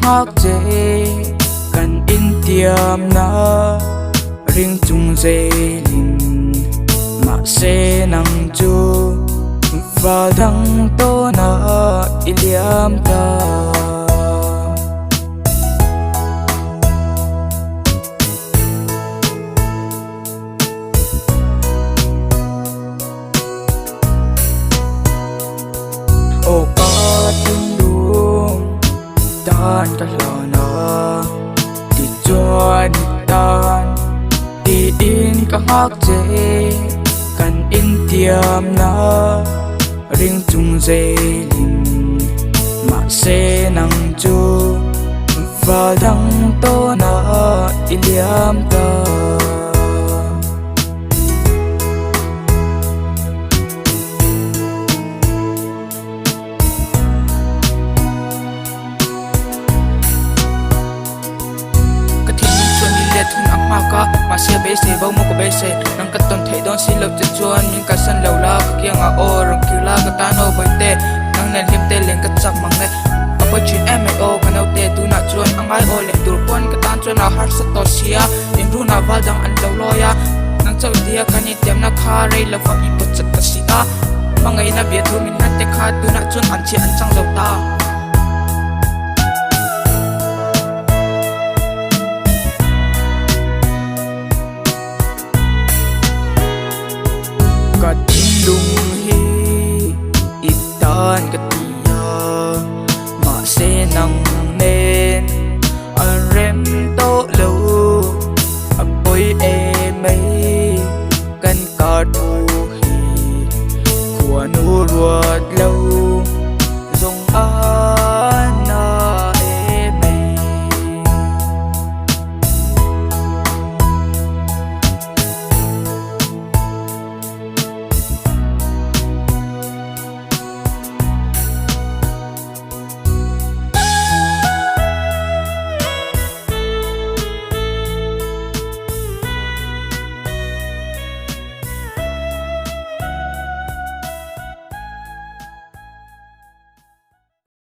ka hak je kan in tiam na ring chung je lin ma se nang chu và thăng to na iliam ta ô có tung đuông tan cả lò na thì cho đi tan thì in cả hắc chế kan in tiam na ring chung dây lin mà se nang chu và thăng to na iliam ta thun ang maka masih bese bau mo ko bese nang katon thei don silop che chuan min ka san lo la kia nga o rong kila ka ta no boite nang nen him te leng ka chak mangai apo chin mo kanau te tu na chuan angai o le tur pon ka tan chuan a har sa to sia in ru na wal dang an lo loya nang chau dia kani tem na kha rei la fa i pot chat ka sia mangai na bia thu min na te kha tu na chuan an chi an chang lo ta